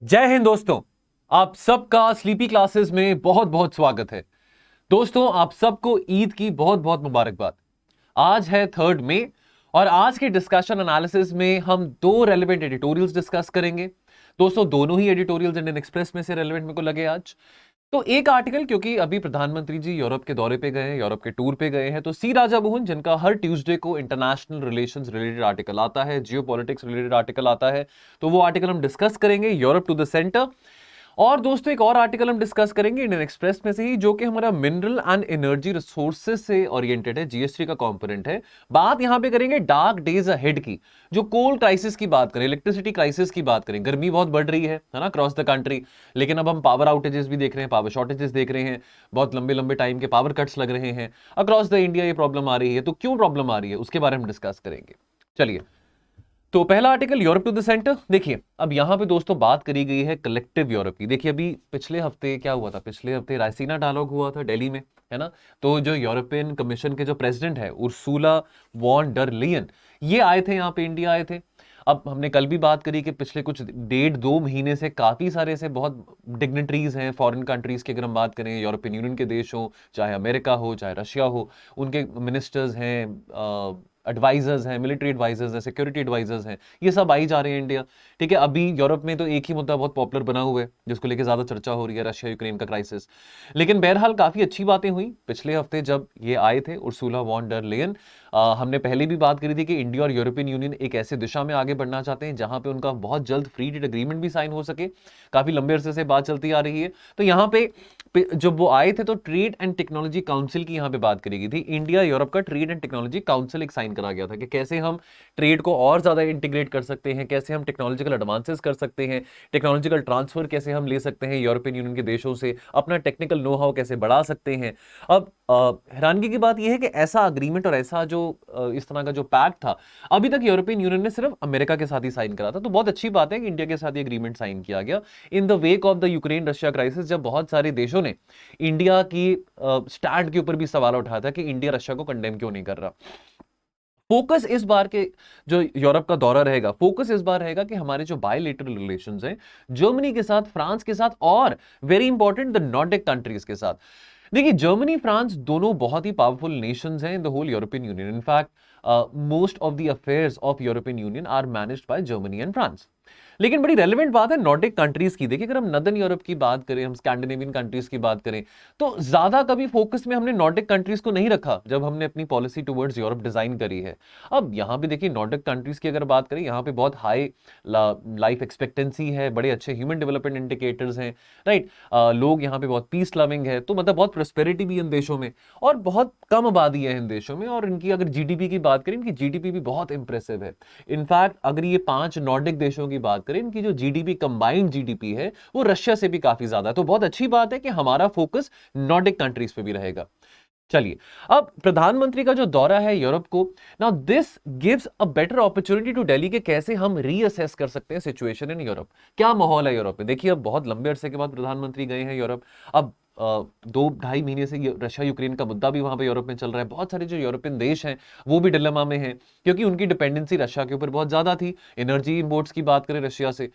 जय हिंद दोस्तों। आप सबका स्लीपी क्लासेस में बहुत बहुत स्वागत है। दोस्तों, आप सबको ईद की बहुत बहुत मुबारकबाद। आज है 3 मई और आज के डिस्कशन एनालिसिस में हम दो रेलेवेंट एडिटोरियल्स डिस्कस करेंगे। दोस्तों, दोनों ही एडिटोरियल्स इंडियन एक्सप्रेस में से रेलेवेंट मेरे को लगे आज। तो एक आर्टिकल, क्योंकि अभी प्रधानमंत्री जी यूरोप के दौरे पे गए हैं, यूरोप के टूर पे गए हैं, तो सी राजा मोहन, जिनका हर ट्यूसडे को इंटरनेशनल रिलेशंस रिलेटेड आर्टिकल आता है, जियो पॉलिटिक्स रिलेटेड आर्टिकल आता है, तो वो आर्टिकल हम डिस्कस करेंगे, यूरोप टू द सेंटर। और दोस्तों, एक और आर्टिकल हम डिस्कस करेंगे इंडियन एक्सप्रेस में से ही, जो कि हमारा मिनरल एंड एनर्जी रिसोर्सेज से ओरिएंटेड है, जीएसटी का कंपोनेंट है। बात यहां पे करेंगे डार्क डेज अहेड की, जो कोल क्राइसिस की बात करें, इलेक्ट्रिसिटी क्राइसिस की बात करें। गर्मी बहुत बढ़ रही है ना, क्रॉस द कंट्री। लेकिन अब हम पावर आउटेजेस भी देख रहे हैं, पावर शॉर्टेजेस देख रहे हैं, बहुत लंबे लंबे टाइम के पावर कट्स लग रहे हैं अक्रॉस द इंडिया। ये प्रॉब्लम आ रही है, तो क्यों प्रॉब्लम आ रही है उसके बारे में डिस्कस करेंगे। चलिए, तो पहला article, Europe to the centre. देखिए, अब यहां पे दोस्तों बात करी गई है कलेक्टिव यूरोप की। देखिए, अभी पिछले हफ्ते क्या हुआ था, पिछले हफ्ते रायसीना डायलॉग हुआ था दिल्ली में, है ना। तो जो यूरोपियन कमीशन के जो प्रेसिडेंट है उर्सुला वॉन डर लेयन, ये आए थे यहाँ पे, इंडिया आए थे। अब हमने कल भी बात करी कि पिछले कुछ 1.5-2 महीने से काफी सारे ऐसे बहुत डिग्नेटरीज हैं फॉरेन कंट्रीज की, अगर हम बात करें यूरोपियन यूनियन के देश हो, चाहे अमेरिका हो, चाहे रशिया हो, उनके मिनिस्टर्स हैं, एडवाइजर्स हैं, मिलिट्री एडवाइजर्स हैं, सिक्योरिटी एडवाइजर्स हैं, ये सब आई जा रहे हैं इंडिया। ठीक है, अभी यूरोप में तो एक ही मुद्दा बहुत पॉपुलर बना हुआ है जिसको लेकर ज्यादा चर्चा हो रही है, रशिया यूक्रेन का क्राइसिस। लेकिन बहरहाल काफी अच्छी बातें हुई पिछले हफ्ते जब ये आए थे उर्सुला वॉन डर लेयन। हमने पहले भी बात करी थी कि इंडिया और यूरोपियन यूनियन एक ऐसे दिशा में आगे बढ़ना चाहते हैं जहां पे उनका बहुत जल्द फ्री ट्रेड एग्रीमेंट भी साइन हो सके। काफी लंबे अरसे से बात चलती आ रही है। तो यहाँ पे जब वो आए थे तो ट्रेड एंड टेक्नोलॉजी काउंसिल की यहाँ पे बात करी गई थी। इंडिया यूरोप का ट्रेड एंड टेक्नोलॉजी काउंसिल एक साइन करा गया था कि कैसे हम ट्रेड को और ज्यादा इंटीग्रेट कर सकते हैं, कैसे हम टेक्नोलॉजिकल एडवांसेस कर सकते हैं, टेक्नोलॉजिकल ट्रांसफर कैसे हम ले सकते हैं यूरोपियन यूनियन के देशों से, अपना टेक्निकल नो हाउ कैसे बढ़ा सकते हैं। अब हैरानगी की बात यह है कि ऐसा अग्रीमेंट और ऐसा जो इस तरह का जो पैक्ट था, अभी तक यूरोपियन यूनियन ने सिर्फ अमेरिका के साथ ही साइन करा था। तो बहुत अच्छी बात है कि इंडिया के साथ ये अग्रीमेंट साइन किया गया in the wake of the Ukraine Russia crisis, जब बहुत सारे देशों ने इंडिया की स्टैंड के ऊपर भी सवाल उठाया था कि इंडिया रशिया को कंडेम क्यों नहीं कर रहा। फोकस इस बार के जो यूरोप का दौरा रहेगा, फोकस इस बार रहेगा कि हमारे जो बायलेटरल रिलेशंस हैं जर्मनी के साथ, फ्रांस के साथ, और very important the Nordic countries के साथ। देखिए, जर्मनी फ्रांस दोनों बहुत ही पावरफुल नेशंस हैं in the whole European Union. In fact most of the affairs of European Union are managed by Germany and France. लेकिन बड़ी रेलेवेंट बात है नॉर्डिक कंट्रीज की। देखिए, अगर हम नदर्न यूरोप की बात करें, हम स्कैंडिनेवियन कंट्रीज की बात करें, तो ज्यादा कभी फोकस में हमने नॉर्डिक कंट्रीज को नहीं रखा जब हमने अपनी पॉलिसी टुवर्ड्स यूरोप डिजाइन करी है। अब यहाँ पे देखिए, नॉर्डिक कंट्रीज की अगर बात करें, यहाँ पे बहुत हाई लाइफ एक्सपेक्टेंसी है, बड़े अच्छे ह्यूमन डेवलपमेंट इंडिकेटर्स हैं, राइट। लोग यहाँ पे बहुत पीस लविंग है, तो मतलब बहुत प्रोस्पेरिटी भी इन देशों में, और बहुत कम आबादी है इन देशों में। और इनकी अगर जीडीपी की बात करें, इनकी जीडीपी भी बहुत इंप्रेसिव है। इनफैक्ट अगर ये 5 नॉर्डिक देशों की बात करें, इनकी जो जीडीपी, कंबाइंड जीडीपी है, वो रशिया से भी काफी ज्यादा है। तो बहुत अच्छी बात है कि हमारा फोकस नॉर्डिक कंट्रीज पे भी रहेगा। चलिए, अब प्रधानमंत्री का जो दौरा है यूरोप को, now this gives a better opportunity to Delhi के कैसे हम रीअसेस कर सकते हैं सिचुएशन इन यूरोप, क्या माहौल है यूरोप में। देखिए, अब बहुत लंबे अरसे के बाद प्रधानमंत्री गए हैं यूरोप। अब 2-2.5 महीने से रशिया यूक्रेन का मुद्दा भी वहां पे यूरोप में चल रहा है। बहुत सारे जो यूरोपियन देश हैं वो भी डिलेमा में हैं, क्योंकि उनकी डिपेंडेंसी रशिया के ऊपर बहुत ज्यादा थी। एनर्जी इंपोर्ट्स की बात करें रशिया से,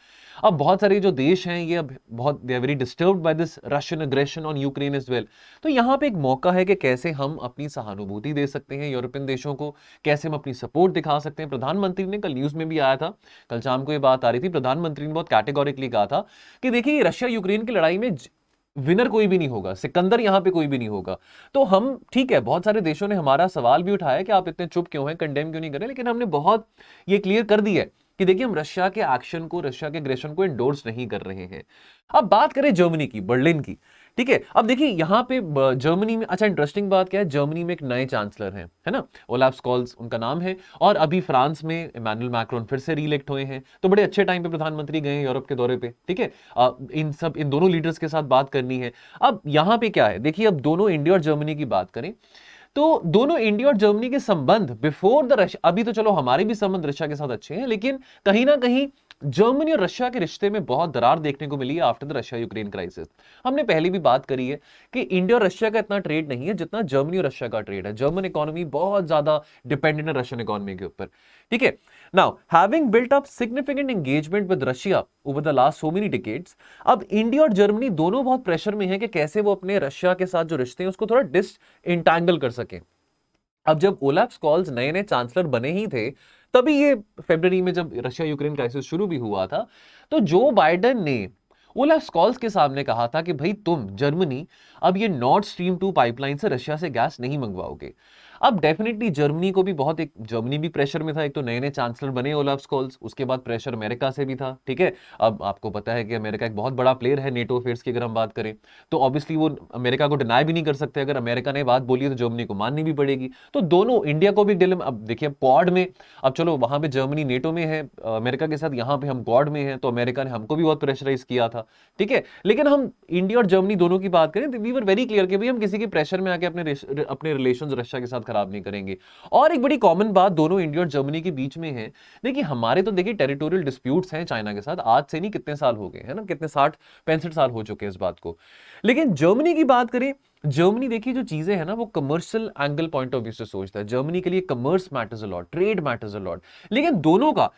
अब बहुत सारे जो देश हैं ये अब बहुत they are very disturbed by this Russian aggression on Ukraine as well. तो यहाँ पे एक मौका है कि कैसे हम अपनी सहानुभूति दे सकते हैं यूरोपियन देशों को, कैसे हम अपनी सपोर्ट दिखा सकते हैं। प्रधानमंत्री ने कल न्यूज में भी आया था, कल शाम को ये बात आ रही थी, प्रधानमंत्री ने बहुत कैटेगोरिकली कहा था कि देखिए, रशिया यूक्रेन की लड़ाई में विनर कोई भी नहीं होगा, सिकंदर यहां पे कोई भी नहीं होगा। तो हम, ठीक है, बहुत सारे देशों ने हमारा सवाल भी उठाया कि आप इतने चुप क्यों हैं, कंडेम क्यों नहीं कर रहे, लेकिन हमने बहुत ये क्लियर कर दी है कि देखिए, हम रशिया के एक्शन को, रशिया के एग्रेशन को एंडोर्स नहीं कर रहे हैं। अब बात करें जर्मनी की, बर्लिन की। ठीक है, अब देखिए यहाँ पे जर्मनी में, अच्छा इंटरेस्टिंग बात क्या है, जर्मनी में एक नए चांसलर हैं, है ना, ओलाफ स्कॉल्स उनका नाम है। और अभी फ्रांस में इमैनुअल मैक्रोन फिर से रीइलेक्ट हुए हैं। तो बड़े अच्छे टाइम पे प्रधानमंत्री गए हैं यूरोप के दौरे पे। ठीक है, इन दोनों लीडर्स के साथ बात करनी है। अब यहाँ पे क्या है, देखिए, अब दोनों इंडिया और जर्मनी की बात करें, तो दोनों इंडिया और जर्मनी के संबंध बिफोर द रशिया, अभी तो चलो हमारे भी संबंध रशिया के साथ अच्छे हैं, लेकिन कहीं ना कहीं जर्मनी और रशिया के रिश्ते में बहुत दरार देखने को मिली है after the Russia Ukraine crisis. हमने पहले भी बात करी है कि इंडिया और रशिया का इतना ट्रेड नहीं है जितना जर्मनी और रशिया का ट्रेड है। जर्मन इकोनॉमी बहुत ज्यादा डिपेंडेंट है रशियन इकोनॉमी के ऊपर। ठीक है, Now, having built up significant engagement with Russia over the last so many decades, अब इंडिया और जर्मनी दोनों बहुत प्रेशर में है कि कैसे वो अपने रशिया के साथ जो रिश्ते हैं उसको थोड़ा डिसइंटैंगल कर सके। अब जब ओलाफ स्कॉल्स नए नए चांसलर बने ही थे, तभी ये फरवरी में जब रशिया यूक्रेन क्राइसिस शुरू भी हुआ था, तो जो बाइडेन ने ओलाफ स्कॉल्स के सामने कहा था कि भाई तुम जर्मनी अब ये नॉर्थ स्ट्रीम 2 पाइपलाइन से रशिया से गैस नहीं मंगवाओगे। अब डेफिनेटली जर्मनी को भी बहुत, एक जर्मनी भी प्रेशर में था, एक तो नए नए चांसलर बने ओलाफ स्कॉल्स, उसके बाद प्रेशर अमेरिका से भी था, ठीक है। अब आपको पता है कि अमेरिका एक बहुत बड़ा प्लेयर है नेटो अफेयर्स की अगर हम बात करें, तो ऑब्वियसली वो अमेरिका को डिनाई भी नहीं कर सकते। अगर अमेरिका ने बात बोली है तो जर्मनी को माननी भी पड़ेगी। तो दोनों, इंडिया को भी डिलेमा, अब देखिए क्वाड में, अब चलो वहां पे जर्मनी नेटो में है अमेरिका के साथ, यहाँ पे हम क्वाड में हैं, तो अमेरिका ने हमको भी बहुत प्रेशराइज किया था, ठीक है। लेकिन हम इंडिया और जर्मनी दोनों की बात करें तो वी वर वेरी क्लियर कि भाई हम किसी के प्रेशर में आके अपने रिलेशंस रशिया के साथ खराब नहीं करेंगे। और एक बड़ी कॉमन बात दोनों इंडिया और जर्मनी के बीच में है, देखिए हमारे तो देखिए टेरिटोरियल डिस्प्यूट्स हैं चाइना के साथ, आज से नहीं कितने साल हो गए हैं ना, कितने 60-65 साल हो चुके हैं इस बात को। लेकिन जर्मनी की बात करें, जर्मनी देखिए जो चीजें हैं ना वो commercial angle point of view से सोचता है। जर्मनी के लिए commerce matters a lot, trade matters a lot. लेकिन दोनों का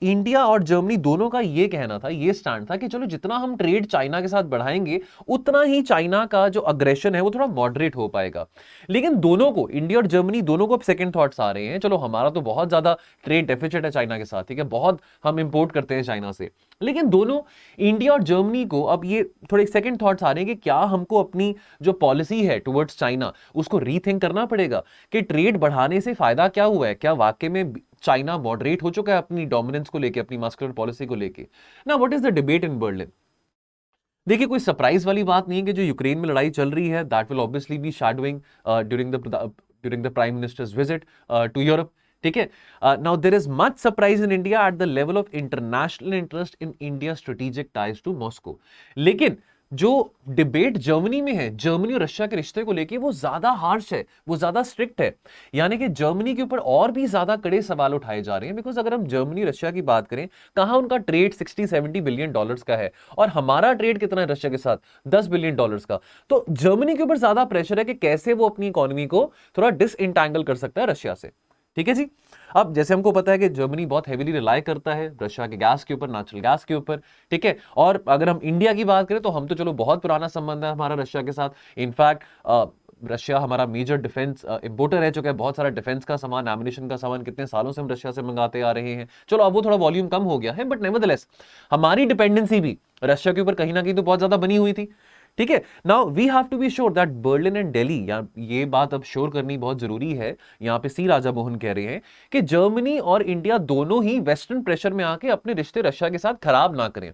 इंडिया और जर्मनी दोनों का ये कहना था, ये स्टैंड था कि चलो जितना हम ट्रेड चाइना के साथ बढ़ाएंगे उतना ही चाइना का जो अग्रेशन है वो थोड़ा मॉडरेट हो पाएगा। लेकिन दोनों को, इंडिया और जर्मनी दोनों को अब सेकंड थॉट्स आ रहे हैं, चलो हमारा तो बहुत ज्यादा ट्रेड डेफिसिट है चाइना के साथ, ठीक है, बहुत हम इंपोर्ट करते हैं चाइना से। लेकिन दोनों, इंडिया और जर्मनी को अब ये थोड़े सेकंड थॉट्स आ रहे हैं कि क्या हमको अपनी जो पॉलिसी है टुवर्ड्स चाइना उसको रीथिंक करना पड़ेगा कि ट्रेड बढ़ाने से फायदा क्या हुआ है, क्या वाकई में चाइना मॉडरेट हो चुका है अपनी डोमिनेंस को लेके, अपनी मस्कुलर पॉलिसी को लेके। ना what is the debate in Berlin? देखिए कोई सरप्राइज वाली बात नहीं है कि जो यूक्रेन में लड़ाई चल रही है that will obviously be shadowing during the prime minister's visit to Europe, ठीक है। Now there is much surprise in India at the level of international interest in India strategic ties to Moscow. लेकिन जो debate Germany में है, Germany और Russia के रिश्ते को लेके, वो ज्यादा हार्श है, वो ज्यादा स्ट्रिक्ट है। यानी कि जर्मनी के ऊपर और भी ज्यादा कड़े सवाल उठाए जा रहे हैं। बिकॉज अगर हम जर्मनी रशिया की बात करें, कहां उनका ट्रेड 60-70 बिलियन डॉलर्स का है और हमारा ट्रेड कितना है रशिया के साथ, 10 बिलियन डॉलर्स का। तो जर्मनी के ऊपर ज्यादा प्रेशर है कि कैसे वो अपनी इकोनॉमी को थोड़ा डिसइंटैंगल कर सकता है रशिया से, ठीक है जी। अब जैसे हमको पता है कि जर्मनी बहुत हेवीली रिलाई करता है रशिया के गैस के ऊपर, नेचुरल गैस के ऊपर, ठीक है। और अगर हम इंडिया की बात करें तो हम तो चलो बहुत पुराना संबंध है हमारा रशिया के साथ। इनफैक्ट रशिया हमारा मेजर डिफेंस इंपोर्टर रह चुका है, बहुत सारा डिफेंस का सामान, एमिनेशन का सामान कितने सालों से हम रशिया से मंगाते आ रहे हैं। चलो अब वो थोड़ा वॉल्यूम कम हो गया है, बट नेवरदलेस हमारी डिपेंडेंसी भी रशिया के ऊपर कहीं ना कहीं तो बहुत ज्यादा बनी हुई थी, ठीक है। Now we have to be sure that Berlin and Delhi, ये बात अब श्योर करनी बहुत जरूरी है। यहां पे सी राजा मोहन कह रहे हैं कि जर्मनी और इंडिया दोनों ही वेस्टर्न प्रेशर में आके अपने रिश्ते रशिया के साथ खराब ना करें।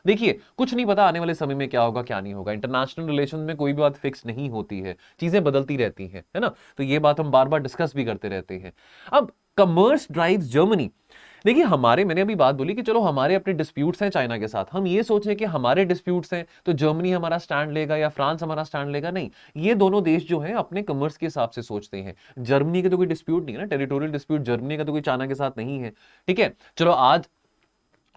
देखिए कुछ नहीं पता आने वाले समय में क्या होगा क्या नहीं होगा, इंटरनेशनल रिलेशन में कोई भी बात फिक्स नहीं होती है, चीजें बदलती रहती हैं, है ना। तो ये बात हम बार बार डिस्कस भी करते रहते हैं। अब कमर्स ड्राइव्स जर्मनी, देखिए हमारे, मैंने अभी बात बोली कि चलो हमारे अपने डिस्प्यूट्स हैं चाइना के साथ, हम ये सोचें कि हमारे डिस्प्यूट्स हैं तो जर्मनी हमारा स्टैंड लेगा या फ्रांस हमारा स्टैंड लेगा, नहीं। ये दोनों देश जो हैं अपने कमर्स के हिसाब से सोचते हैं। जर्मनी के तो कोई डिस्प्यूट नहीं है ना, टेरिटोरियल डिस्प्यूट जर्मनी का तो कोई चाइना के साथ नहीं है, ठीक है। चलो आज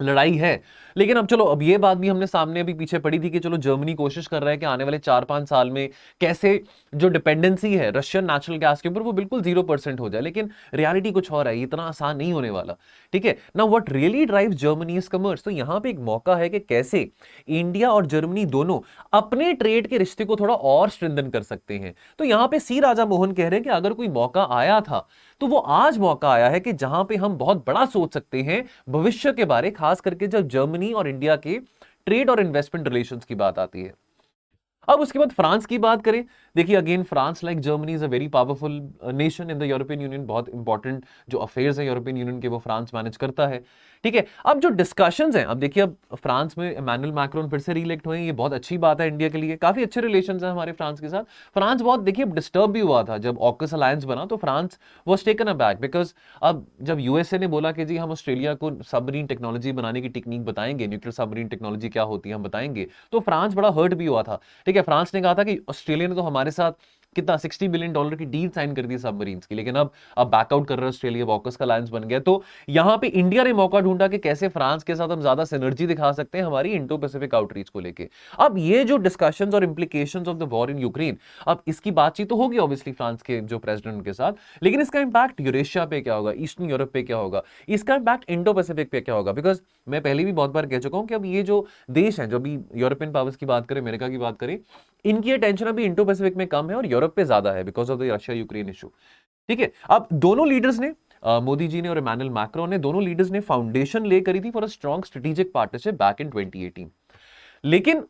लड़ाई है, लेकिन अब चलो, अब ये बात भी हमने सामने अभी पीछे पड़ी थी कि चलो जर्मनी कोशिश कर रहा है कि आने वाले 4-5 साल में कैसे जो डिपेंडेंसी है रशियन नेचुरल गैस के ऊपर वो बिल्कुल 0% हो जाए। लेकिन रियलिटी कुछ और है, इतना आसान नहीं होने वाला, ठीक है ना। What really drives Germany is commerce. तो यहां पे एक मौका है कि कैसे इंडिया और जर्मनी दोनों अपने ट्रेड के रिश्ते को थोड़ा और स्ट्रेंथन कर सकते हैं। तो यहां पे सी राजा मोहन कह रहे हैं कि अगर कोई मौका आया था तो वो आज मौका आया है कि जहां पे हम बहुत बड़ा सोच सकते हैं भविष्य के बारे, खास करके जब जर्मनी और इंडिया के ट्रेड और इन्वेस्टमेंट रिलेशंस की बात आती है। अब उसके बाद फ्रांस की बात करें, देखिए again France like Germany is a very powerful nation in the European union. बहुत इंपॉर्टेंट जो अफेयर्स है यूरोपियन यूनियन के वो फ्रांस मैनेज करता है, ठीक है। अब जो डिस्कशंस हैं, अब देखिए अब फ्रांस में इमैनुअल मैक्रोन फिर से रीइलेक्ट हुए, ये बहुत अच्छी बात है इंडिया के लिए, काफी अच्छे रिलेशंस हैं हमारे फ्रांस के साथ। फ्रांस बहुत देखिए डिस्टर्ब भी हुआ था जब ऑकस अलायंस बना, तो France was taken aback because अब जब यूएसए ने बोला कि जी हम ऑस्ट्रेलिया को सबमरीन टेक्नोलॉजी बनाने की टेक्निक बताएंगे, न्यूक्लियर सबमरीन टेक्नोलॉजी क्या होती है हम बताएंगे, तो फ्रांस बड़ा हर्ट भी हुआ था, ठीक है। फ्रांस ने कहा था कि ऑस्ट्रेलिया ने तो हमारे साथ कितना $60 बिलियन की डील साइन कर दी सबमरीन्स की, लेकिन अब बैकआउट कर रहा है ऑस्ट्रेलिया, वॉकस का अलायंस बन गया। तो यहां पे इंडिया ने मौका ढूंढा ढूंढा कि कैसे फ्रांस के साथ हम ज्यादा सिनर्जी दिखा सकते हैं हमारी इंडो पैसिफिक आउटरीच को लेके। अब ये जो डिस्कशंस और implications of the war in Ukraine, अब इसकी बातचीत तो होगी ऑब्वियसली फ्रांस के जो प्रेसिडेंट के साथ, लेकिन इसका इंपैक्ट यूरेशिया पे क्या होगा, ईस्टर्न यूरोप पे क्या होगा, इसका इंपैक्ट इंडो पैसिफिक पे क्या होगा। बिकॉज मैं पहले भी बहुत बार कह चुका हूं कि अब ये जो देश है, जो अभी यूरोपियन पावर्स की बात करें, अमेरिका की बात करें, इनकी अटेंशन अभी इंडो पैसिफिक में कम है और यूरोप पे ज्यादा है because of the Russia Ukraine issue. ठीक है, अब दोनों लीडर्स ने, मोदी जी ने और इमैनुअल मैक्रोन ने, दोनों लीडर्स ने फाउंडेशन ले करी थी for a strong strategic partnership back in 2018। लेकिन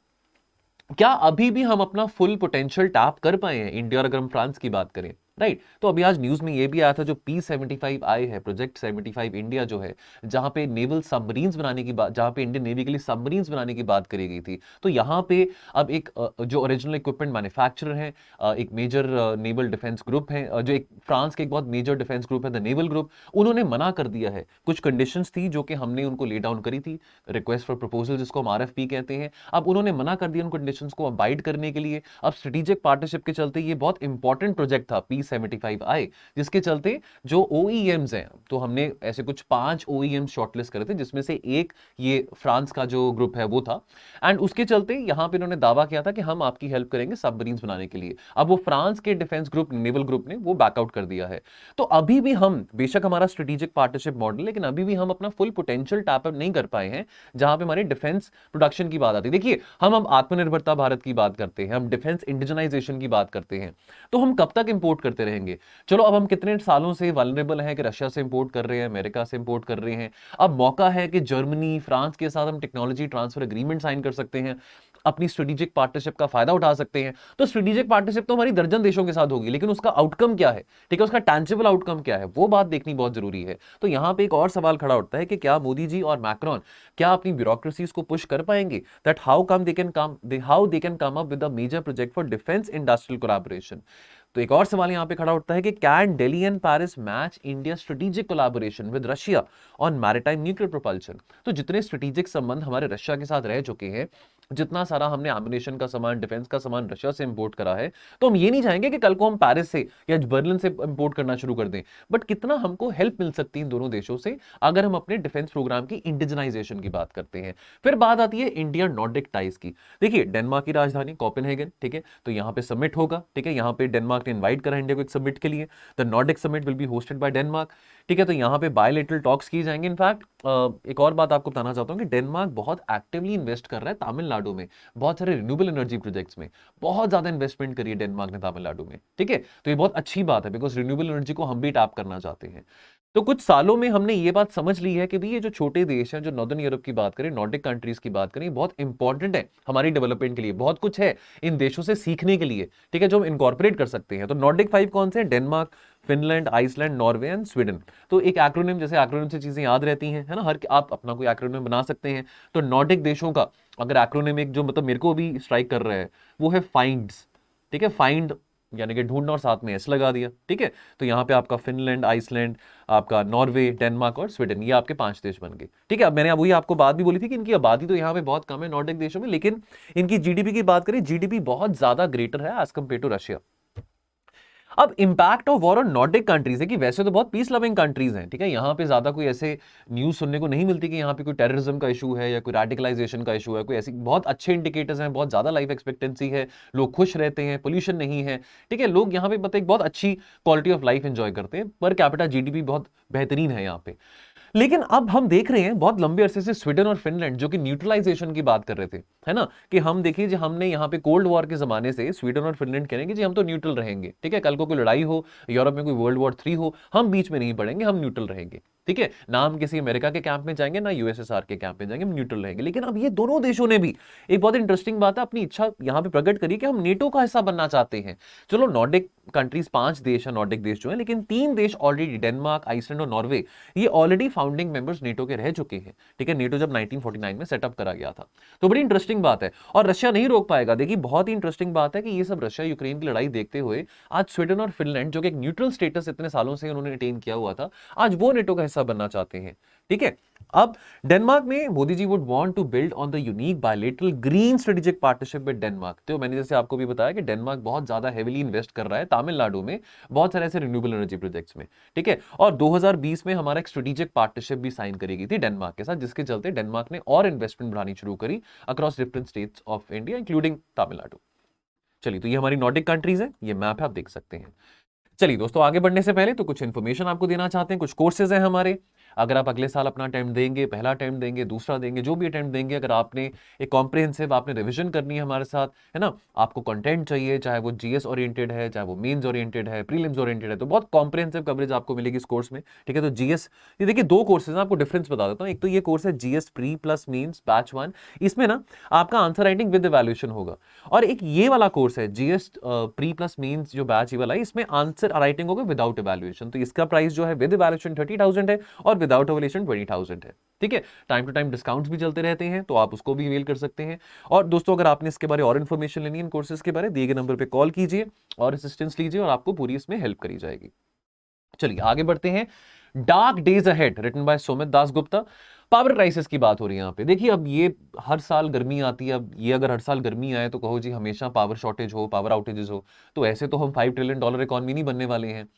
क्या अभी भी हम अपना फुल पोटेंशियल टैप कर पाए हैं इंडिया, और अगर हम फ्रांस की बात करें, राइट? तो अभी आज न्यूज में ये भी आया था, जो P-75 आई है, प्रोजेक्ट 75 इंडिया जो है, जहां पे नेवल सबमरीन्स बनाने की बात, जहां पे इंडियन नेवी के लिए सबमरीन्स बनाने की बात करी गई थी। तो यहां पे अब एक जो ओरिजिनल इक्विपमेंट मैन्युफैक्चरर है, एक मेजर नेवल डिफेंस ग्रुप है, जो एक फ्रांस के एक बहुत मेजर डिफेंस ग्रुप है, द नेवल ग्रुप, उन्होंने मना कर दिया है। कुछ कंडीशंस थी जो कि हमने उनको ले डाउन करी थी, रिक्वेस्ट फॉर प्रपोजल जिसको हम RFP कहते हैं, अब उन्होंने मना कर दिया उन कंडीशंस को अबाइड करने के लिए। अब स्ट्रेटेजिक पार्टनरशिप के चलते ये बहुत इंपॉर्टेंट प्रोजेक्ट था P-75 आई, जिसके चलते जो OEMs हैं, तो हमने ऐसे कुछ 5 OEMs शॉर्टलिस्ट करे थे, जिसमें से एक ये फ्रांस का जो ग्रुप है वो था। एंड उसके चलते यहां पे इन्होंने दावा किया था कि हम आपकी हेल्प करेंगे सबमरीन्स बनाने के लिए। अब वो फ्रांस के डिफेंस ग्रुप, नेवल ग्रुप ने वो बैकआउट कर दिया है। तो अभी भी हम, बेशक हमारा स्ट्रेटेजिक पार्टनरशिप मॉडल, लेकिन अभी भी हम अपना फुल पोटेंशियल टैप अप नहीं कर पाए हैं जहां पे हमारे डिफेंस प्रोडक्शन की बात आती है। देखिए, हम अब आत्मनिर्भरता भारत की बात करते हैं, हम डिफेंस इंडिजनाइजेशन की बात करते हैं, तो हम कब तक इंपोर्ट करते रहेंगे? चलो, अब हम कितने सालों से वल्नरेबल हैं कि रशिया से इंपोर्ट कर रहे हैं, अमेरिका से इंपोर्ट कर रहे हैं। अब मौका है कि जर्मनी, फ्रांस के साथ हम टेक्नोलॉजी ट्रांसफर एग्रीमेंट साइन कर सकते हैं, अपनी स्ट्रेटेजिक पार्टनरशिप का फायदा उठा सकते हैं। तो स्ट्रेटेजिक पार्टनरशिप तो हमारी दर्जन देशों के साथ होगी, लेकिन उसका आउटकम क्या है, ठीक है, उसका टैंजिबल आउटकम क्या है, वो बात देखनी बहुत जरूरी है। तो यहां पे एक और सवाल खड़ा उठता है कि क्या मोदी जी और मैक्रोन क्या अपनी ब्यूरोक्रेसीज को पुश कर पाएंगे, that how they can come up with a major project for defence industrial collaboration. तो एक और सवाल यहां पे खड़ा उठता है कि can Delhi and Paris match India strategic collaboration with Russia on maritime nuclear propulsion. तो जितने स्ट्रेटेजिक संबंध हमारे रशिया के साथ रह चुके हैं, जितना सारा हमने एमिनेशन का सामान, डिफेंस का सामान रशिया से इंपोर्ट करा है, तो हम ये नहीं चाहेंगे कि कल को हम पेरिस से या बर्लिन से इंपोर्ट करना शुरू कर दें। बट कितना हमको हेल्प मिल सकती है इन दोनों देशों से अगर हम अपने डिफेंस प्रोग्राम की इंडिजनाइजेशन की बात करते हैं। फिर बात आती है इंडिया नॉर्डिक टाइज की। देखिए, डेनमार्क की राजधानी कोपेनहेगन, ठीक है, तो यहां पे समिट होगा, ठीक है, यहां पे डेनमार्क ने इनवाइट करा इंडिया को एक समिट के लिए। The Nordic summit will be hosted by Denmark, ठीक है, तो यहां पे बायलैटरल टॉक्स की जाएंगे। इनफैक्ट एक और बात आपको बताना चाहता हूं कि डेनमार्क बहुत एक्टिवली इन्वेस्ट कर रहा है तमिलनाडु में, बहुत सारे रिन्यूएबल एनर्जी प्रोजेक्ट्स में बहुत ज्यादा इन्वेस्टमेंट करी है डेनमार्क ने तमिलनाडु में, ठीक है। तो ये बहुत अच्छी बात है बिकॉज रिन्यूएबल एनर्जी को हम भी टैप करना चाहते हैं। तो कुछ सालों में हमने ये बात समझ ली है कि भी ये जो छोटे देश हैं, जो नॉर्दर्न यूरोप की बात करें, नॉर्डिक कंट्रीज की बात करें, बहुत इंपॉर्टेंट है हमारी डेवलपमेंट के लिए। बहुत कुछ है इन देशों से सीखने के लिए, ठीक है, जो हम इनकॉर्पोरेट कर सकते हैं। तो नॉर्डिक 5 कौन से हैं? Denmark, Finland, Iceland, Norway and Sweden. तो एक एक्रोनिम, जैसे एक्रोनिम से चीजें याद रहती हैं, है ना, हर आप अपना कोई एक्रोनिम बना सकते हैं। तो नॉर्डिक देशों का अगर एक्रोनिम एक जो मतलब मेरे को भी स्ट्राइक कर रहा है वो है फाइंड्स, ठीक है, फाइंड यानी कि ढूंढना और साथ में एस लगा दिया, ठीक है। तो यहां पे आपका फिनलैंड, आइसलैंड, आपका नॉर्वे, डेनमार्क और स्वीडन, ये आपके 5 देश बन गए, ठीक है। अब मैंने वही आपको बात भी बोली थी कि इनकी आबादी तो यहाँ पे बहुत कम है नॉर्डिक देशों में, लेकिन इनकी जीडीपी की बात करें, जीडीपी बहुत ज्यादा ग्रेटर है एज कंपेयर टू रशिया। अब impact of war on Nordic countries है कि वैसे तो बहुत पीस लविंग कंट्रीज हैं, ठीक है, यहां पे ज्यादा कोई ऐसे न्यूज सुनने को नहीं मिलती कि यहां पे कोई टेररिज्म का इशू है या कोई रेडिकलाइजेशन का इशू है, कोई ऐसी बहुत अच्छे इंडिकेटर्स हैं, बहुत ज्यादा लाइफ एक्सपेक्टेंसी है, लोग खुश रहते हैं, पोल्यूशन नहीं है, ठीक है, लोग यहाँ पे मतलब एक बहुत अच्छी क्वालिटी ऑफ लाइफ एंजॉय करते हैं, पर कैपिटा जीडीपी बहुत बेहतरीन है यहाँ पे। लेकिन अब हम देख रहे हैं बहुत लंबे अरसे से स्वीडन और फिनलैंड जो कि न्यूट्रलाइजेशन की बात कर रहे थे, है ना, कि हम देखिए जी, हमने यहाँ पे कोल्ड वॉर के जमाने से स्वीडन और फिनलैंड कह रहे हैं कि जी हम तो न्यूट्रल रहेंगे, ठीक है, कल को कोई लड़ाई हो, यूरोप में कोई वर्ल्ड वॉर 3 हो, हम बीच में नहीं पड़ेंगे, हम न्यूट्रल रहेंगे, ठीक है, ना हम किसी अमेरिका के कैंप में जाएंगे ना यूएसएसआर के कैंप में जाएंगे, हम न्यूट्रल रहेंगे। लेकिन अब ये दोनों देशों ने भी एक बहुत इंटरेस्टिंग बात है, अपनी इच्छा यहाँ पे प्रकट करी कि हम नेटो का हिस्सा बनना चाहते हैं। चलो, नॉर्डिक कंट्रीज 5 देश है, नॉर्डिक देश जो है, लेकिन 3 देश ऑलरेडी, डेनमार्क, आइसलैंड और नॉर्वे, ये ऑलरेडी फाउंडिंग मेंबर्स नेटो के रह चुके हैं, ठीक है। नेटो जब 1949 में सेटअप करा गया था, तो बड़ी इंटरेस्टिंग बात है और रशिया नहीं रोक पाएगा। देखिए, बहुत ही इंटरेस्टिंग बात है कि ये सब रशिया यूक्रेन की लड़ाई देखते हुए आज स्वीडन और फिनलैंड, जो कि एक न्यूट्रल स्टेटस इतने सालों से उन्होंने अटेन किया हुआ था, आज वो नेटो का हिस्सा बनना चाहते हैं। ठीक है, अब डेनमार्क में Modi ji would want to build on the unique bilateral green strategic partnership with Denmark. तो मैंने जैसे आपको भी बताया कि डेनमार्क बहुत ज्यादा हेविली इन्वेस्ट कर रहा है तमिलनाडु में बहुत सारे ऐसे रिन्यूएबल एनर्जी प्रोजेक्ट्स में। ठीक है, और 2020 में हमारा एक स्ट्रेटेजिक पार्टनरशिप भी साइन करी गई थी डेनमार्क के साथ, जिसके चलते डेनमार्क ने और इन्वेस्टमेंट बढ़ानी शुरू करी across different states of India including Tamil Nadu. चलिए, तो ये हमारी नॉर्डिक कंट्रीज है, ये मैप है, आप देख सकते हैं। चलिए दोस्तों, आगे बढ़ने से पहले तो कुछ इन्फॉर्मेशन आपको देना चाहते हैं। कुछ कोर्सेज हैं हमारे, अगर आप अगले साल अपना अटेम्प्ट देंगे, पहला अटेम्प्ट देंगे, दूसरा देंगे, जो भी अटेम्प्ट देंगे, अगर आपने एक कॉम्प्रिहेंसिव आपने रिवीजन करनी है हमारे साथ, है ना, आपको कंटेंट चाहिए, चाहे वो जीएस ओरिएंटेड है, चाहे वो मेंस ओरिएंटेड है, प्रीलिम्स ओरिएंटेड है, तो बहुत कॉम्प्रिहेंसिव कवरेज आपको मिलेगी इस कोर्स में। ठीक है, तो जीएस, ये देखिए दो कोर्सेज, आपको डिफरेंस बता देता हूँ। एक तो ये कोर्स है GS pre plus mains batch 1, इसमें ना आपका आंसर राइटिंग विद इवैल्यूएशन होगा। और एक ये वाला कोर्स है जीएस प्री प्लस मेंस जो बैच ये वाला है, इसमें आंसर राइटिंग होगा विदाउट इवैल्यूएशन। तो इसका प्राइस जो है विद इवैल्यूएशन 30,000 है और विदाउट इवैल्यूएशन 20,000 है। ठीक है, टाइम टू टाइम डिस्काउंट्स भी चलते रहते हैं, तो आप उसको भी अवेल कर सकते हैं। और दोस्तों, अगर आपने इसके बारे और इन्फॉर्मेशन लेनी है इन कोर्सेज के बारे, दिए गए नंबर पे कॉल कीजिए और असिस्टेंस लीजिए और आपको पूरी इसमें हेल्प करी जाएगी। चलिए आगे बढ़ते हैं। Dark days ahead written by Somit Das Gupta. Power crisis की बात हो रही है यहाँ पे। देखिए, अब ये हर साल गर्मी आती है, अब ये अगर हर साल गर्मी आए तो कहो जी हमेशा पावर शॉर्टेज हो, पावर आउटेजेस हो, तो ऐसे तो हम $5 ट्रिलियन इकोनॉमी नहीं बनने वाले हैं।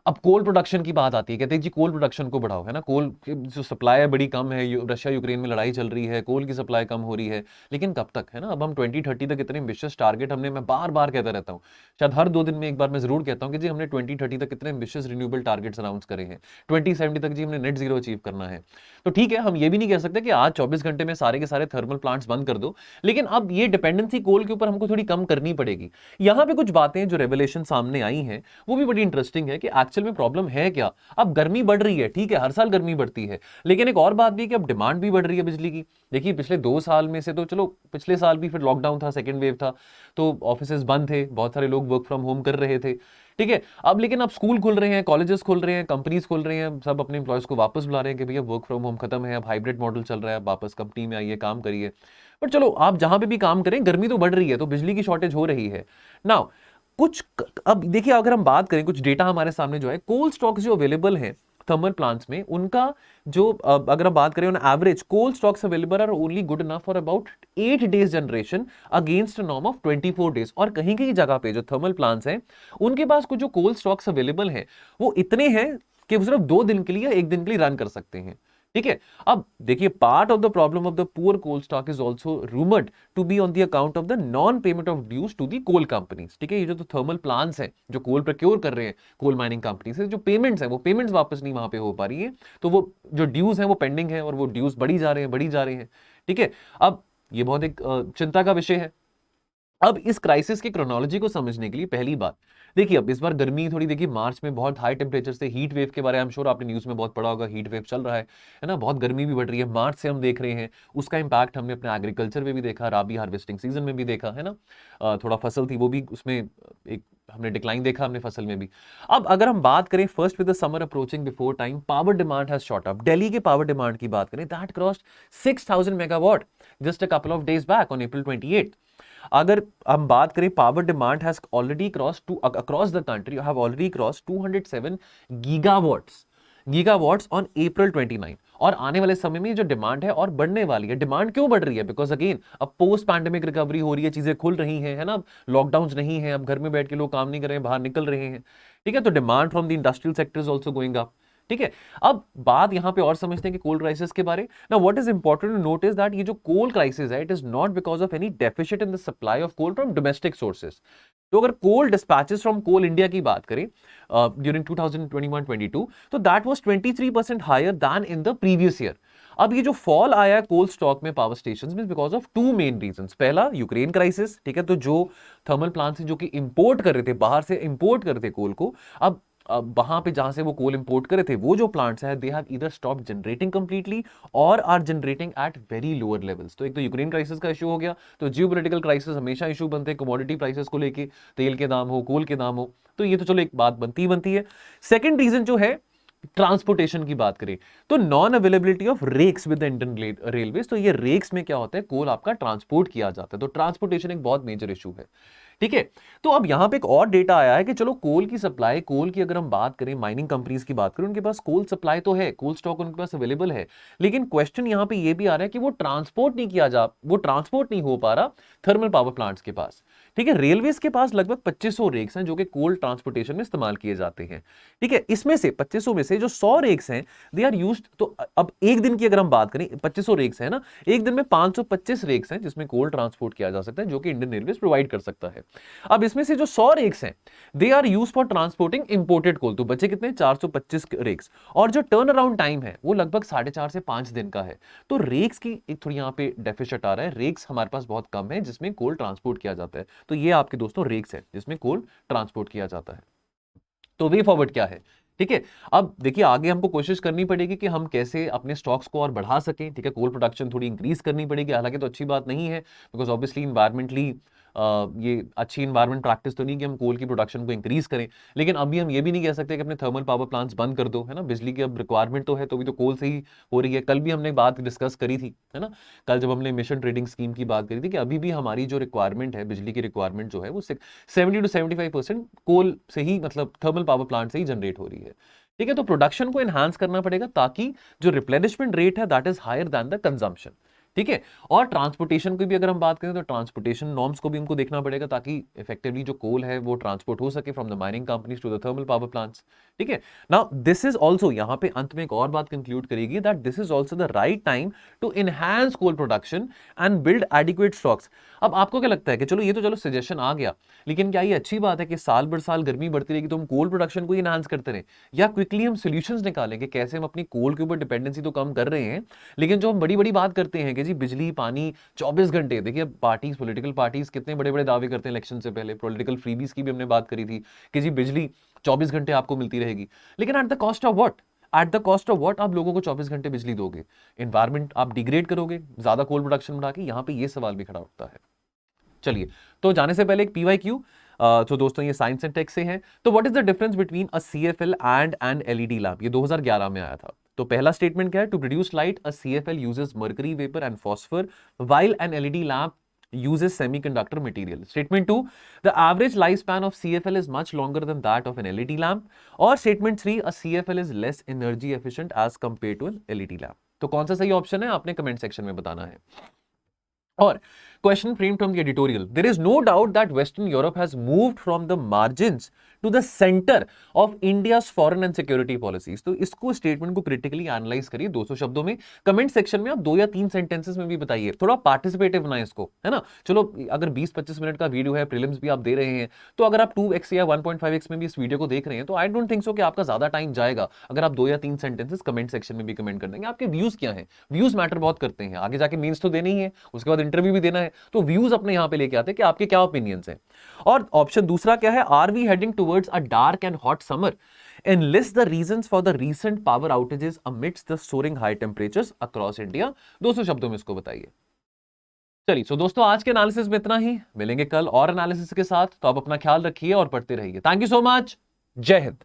अब कोल प्रोडक्शन की बात आती है, कहते हैं जी कोल प्रोडक्शन को बढ़ाओ, है ना, कोल की जो सप्लाई है बड़ी कम है, रशिया यूक्रेन में लड़ाई चल रही है, कोल की सप्लाई कम हो रही है, लेकिन कब तक, है ना। अब हम 2030 तक इतने एम्बिशियस टारगेट हमने, मैं बार बार कहता रहता हूँ, शायद हर 2 दिन में एक बार मैं जरूर कहता हूँ कि जी हमने 2030 तक इतने एम्बिशियस रिन्यूएबल टारगेट्स अनाउंस करे हैं, 2070 तक जी हमने नेट जीरो अचीव करना है। तो ठीक है, हम ये भी नहीं कह सकते कि आज 24 घंटे में सारे के सारे थर्मल प्लांट्स बंद कर दो, लेकिन अब ये डिपेंडेंसी कोल के ऊपर हमको थोड़ी कम करनी पड़ेगी। यहां पे कुछ बातें जो रेवलेशन सामने आई हैं वो भी बड़ी इंटरेस्टिंग है कि एक्चुअल में प्रॉब्लम है क्या। अब गर्मी बढ़ रही है, ठीक है, हर साल गर्मी बढ़ती है, लेकिन एक और बात भी कि अब डिमांड भी बढ़ रही है बिजली की। देखिए, पिछले 2 साल में से तो चलो, पिछले साल भी फिर लॉकडाउन था, सेकेंड वेव था, तो ऑफिसेज बंद थे, बहुत सारे लोग वर्क फ्रॉम होम कर रहे थे। ठीक है, अब लेकिन अब स्कूल खुल रहे हैं, कॉलेजेस खुल रहे हैं, कंपनीज खुल रही हैं, सब अपने एम्प्लॉयज को वापस बुला रहे हैं कि भैया वर्क फ्रॉम होम खत्म है, अब हाइब्रिड मॉडल चल रहा है, वापस कंपनी में आइए, काम करिए। पर चलो, आप जहां पे भी काम करें, गर्मी तो बढ़ रही है, तो बिजली की शॉर्टेज हो रही है। नाउ अब देखिए, अगर हम बात करें, कुछ डेटा हमारे सामने जो है, कोल स्टॉक्स जो अवेलेबल हैं थर्मल प्लांट्स में, उनका जो अगर हम बात करें on average, coal stocks available are only good enough for about 8 days generation against a norm of 24 days. और कहीं कहीं जगह पे जो थर्मल प्लांट्स हैं, उनके पास कुछ जो कोल स्टॉक्स अवेलेबल हैं वो इतने हैं कि वो सिर्फ 2 दिन के लिए या 1 दिन के लिए रन कर सकते हैं। ठीक है, अब देखिए, part of the problem of the poor coal stock is also rumoured to be on the account of the non payment of dues to the coal companies. ठीक है, ये जो थर्मल प्लांट्स हैं जो कोल प्रोक्योर कर रहे हैं कोल माइनिंग कंपनी से, जो पेमेंट्स हैं वो पेमेंट्स वापस नहीं वहां पे हो पा रही है, तो वो जो ड्यूज हैं वो पेंडिंग है और वो ड्यूज बढ़ी जा रहे हैं, बढ़ी जा रहे हैं। ठीक है, अब ये बहुत एक चिंता का विषय है। अब इस क्राइसिस की क्रोनोलॉजी को समझने के लिए पहली बात देखिए, अब इस बार गर्मी थोड़ी, देखिए मार्च में बहुत हाई टेम्परेचर से हीट वेव के बारे में आई एम श्योर आपने न्यूज़ में बहुत पढ़ा होगा, हीट वेव चल रहा है ना, बहुत गर्मी भी बढ़ रही है, मार्च से हम देख रहे हैं। उसका इंपैक्ट हमने अपने एग्रीकल्चर में भी देखा, राबी हार्वेस्टिंग सीजन में भी देखा, है ना, थोड़ा फसल थी वो भी, उसमें एक हमने डिक्लाइन देखा हमने फसल में भी। अब अगर हम बात करें first with the summer approaching before time, power demand has shot up. Delhi के पावर डिमांड की बात करें, that crossed 6,000 megawatt just a couple of days back on April 28। अगर हम बात करें, power demand has already cross to across the country have already cross 207 gigawatts on April 29। और आने वाले समय में जो डिमांड है और बढ़ने वाली है। डिमांड क्यों बढ़ रही है? बिकॉज अगेन अब पोस्ट पैंडेमिक रिकवरी हो रही है, चीजें खुल रही हैं, है ना, लॉकडाउन नहीं है, अब घर में बैठ के लोग काम नहीं कर रहे हैं, बाहर निकल रहे हैं। ठीक है, तो demand from the industrial sector is also going up. ठीक है, अब बात यहां पे और समझते हैं कि कोल क्राइसिस के बारे। Now what is important to notice that ये जो कोल क्राइसिस है, it is not because of any deficit in the supply of coal from domestic sources. तो अगर coal dispatches from Coal India की बात करें ड्यूरिंग 2021-22, तो that was 23% higher than in the previous year. अब ये जो फॉल आया है कोल स्टॉक में पावर स्टेशंस में, बिकॉज ऑफ 2 मेन रीजंस। पहला, यूक्रेन क्राइसिस। ठीक है, तो जो थर्मल प्लांट्स हैं जो कि इंपोर्ट कर रहे थे, बाहर से इंपोर्ट कर रहे थे कोल को, अब वहां पे जहां से वो कोल इंपोर्ट करे थे, वो जो प्लांट्स है, they have either stop generating completely और are generating at very lower levels. तो एक तो यूक्रेन क्राइसिस का इशू हो गया, तो जियोपॉलिटिकल क्राइसिस हमेशा इशू बनते हैं, कमोडिटी प्राइसेस को लेके, तेल के दाम हो, कोल के दाम हो, तो ये तो चलो एक बात बनती है। सेकेंड रीजन जो है, ट्रांसपोर्टेशन की बात करें तो non availability of rakes with the Indian Railways. तो ये रेक्स में क्या होता है, कोल आपका ट्रांसपोर्ट किया जाता है, तो ट्रांसपोर्टेशन एक बहुत मेजर इशू है। ठीक है। तो अब यहां पे एक और डेटा आया है कि चलो कोल की सप्लाई, कोल की अगर हम बात करें, माइनिंग कंपनीज की बात करें, उनके पास कोल सप्लाई तो है, कोल स्टॉक उनके पास अवेलेबल है, लेकिन क्वेश्चन यहां पे ये भी आ रहा है कि वो ट्रांसपोर्ट नहीं हो पा रहा थर्मल पावर प्लांट्स के पास। ठीक है, रेलवेज के पास लगभग 2500 रेक्स हैं जो कि कोल ट्रांसपोर्टेशन में इस्तेमाल किए जाते हैं। ठीक है, इसमें से 2500 में से जो 100 रेक्स हैं दे आर यूज्ड, तो अब एक दिन की अगर हम बात करें, 2500 रेक्स है ना, एक दिन में 525 रेक्स हैं जिसमें कोल ट्रांसपोर्ट किया जा सकता है, जो कि इंडियन रेलवे प्रोवाइड कर सकता है। अब इसमें से जो 100 रेक्स हैं they are use for transporting imported coal, तो बचे कितने, 425 रेक्स, और जो टर्न अराउंड टाइम है वो लगभग 4.5 से 5 दिन का है। तो रेक्स की एक थोड़ी यहां पे डेफिसिट आ रहा है, रेक्स हमारे पास बहुत कम है जिसमें कोल ट्रांसपोर्ट किया जाता है। तो ये आपके दोस्तों रेक्स है जिसमें कोल ट्रांसपोर्ट किया जाता है। तो वे फॉरवर्ड क्या है, ठीक है। अब देखिए आगे हमको कोशिश करनी पड़ेगी कि हम कैसे अपने स्टॉक्स को और बढ़ा सकें। ठीक है, कोल प्रोडक्शन थोड़ी इंक्रीज करनी पड़ेगी, हालांकि तो अच्छी बात नहीं है, बिकॉज ऑब्वियसली इन्वायरमेंटली ये अच्छी इन्वायरमेंट प्रैक्टिस तो नहीं कि हम कोल की प्रोडक्शन को इंक्रीज करें, लेकिन अभी हम ये भी नहीं कह सकते कि अपने थर्मल पावर प्लांट्स बंद कर दो, है ना। बिजली की अब रिक्वायरमेंट तो है, तो भी तो कोल से ही हो रही है। कल भी हमने बात डिस्कस करी थी, है ना, कल जब हमने मिशन ट्रेडिंग स्कीम की बात करी थी कि अभी भी हमारी जो रिक्वायरमेंट है, बिजली की रिक्वायरमेंट जो है वो 70 to 75% कोल से ही, मतलब थर्मल पावर प्लांट से ही जनरेट हो रही है। ठीक है, तो प्रोडक्शन को एनहांस करना पड़ेगा ताकि जो रिप्लेनिशमेंट रेट है that is higher than the consumption. ठीक है, और ट्रांसपोर्टेशन की भी अगर हम बात करें तो ट्रांसपोर्टेशन नॉर्म्स को भी हमको देखना पड़ेगा ताकि इफेक्टिवली जो कोल है वो ट्रांसपोर्ट हो सके from the mining companies to the thermal power plants. ठीक है, नाउ दिस इज ऑल्सो, यहां पे अंत में एक और बात कंक्लूड करेगी that this is also the right time to enhance coal production and build adequate stocks. अब आपको क्या लगता है कि चलो ये तो चलो सजेशन आ गया, लेकिन क्या ये अच्छी बात है कि साल भर साल गर्मी बढ़ती रहेगी तो हम कोल प्रोडक्शन को एनहांस करते रहे, या क्विकली हम सोल्यूशंस निकालें कि कैसे हम अपनी कोल के ऊपर डिपेंडेंसी तो कम कर रहे हैं, लेकिन जो हम बड़ी बड़ी बात करते हैं कि जी बिजली पानी 24 घंटे, देखिए पार्टीज, पॉलिटिकल पार्टीज कितने बड़े बड़े दावे करते हैं इलेक्शन से पहले, पॉलिटिकल फ्रीबीज की भी हमने बात करी थी कि जी बिजली 24 घंटे आपको मिलती रहेगी, लेकिन at the cost of what, at the cost of what आप लोगों को 24 घंटे बिजली दोगे, एनवायरमेंट आप डिग्रेड करोगे ज्यादा कोल प्रोडक्शन बढ़ा के। यहां पे ये सवाल भी खड़ा उठता है। चलिए, तो जाने से पहले एक PYQ, तो दोस्तों ये साइंस एंड टेक से हैं। तो what is the difference between a CFL and an LED lamp, ये 2011 में आया था। तो पहला स्टेटमेंट क्या है, to produce light a CFL uses mercury vapour and phosphor while an LED lamp uses semiconductor material. Statement 2, the average lifespan of CFL is much longer than that of an LED lamp. और statement 3, a CFL is less energy efficient as compared to an LED lamp. तो कौन सा सही option है आपने comment section में बताना है। और question framed from the editorial, there is no doubt that Western Europe has moved from the margins to the center of India's foreign and security policies. तो इसको स्टेटमेंट को क्रिटिकली एनालाइज करिए 200 शब्दों में, कमेंट सेक्शन में आप 2 या 3 sentences में भी बताइए, थोड़ा पार्टिसिपेटिव बनाएं इसको, है ना। चलो अगर 20-25 मिनट का वीडियो है, प्रीलिम्स भी आप दे रहे हैं, तो अगर आप 2x या 1.5x में भी इस वीडियो को देख रहे हैं तो आई डोंट थिंक सो कि आपका ज्यादा टाइम जाएगा अगर आप 2 या 3 सेंटेंसेस कमेंट सेक्शन में भी कमेंट कर देंगे। आपके व्यूज क्या है, व्यूज मैटर बहुत करते हैं, आगे जाके मेंस तो देनी ही है, उसके बाद इंटरव्यू भी देना है, तो व्यूज अपने यहां पे लेके आते हैं कि आपके क्या ओपिनियंस हैं। और ऑप्शन दूसरा क्या है, are we heading towards a dark and hot summer, enlist the reasons for the recent power outages amidst the soaring high temperatures across India। 200 शब्दों में इसको बताइए। चलिए, सो दोस्तों आज के एनालिसिस में इतना ही, मिलेंगे कल और एनालिसिस के साथ, तो आप अपना ख्याल रखिए और पढ़ते रहिए। थैंक यू सो मच, जय हिंद।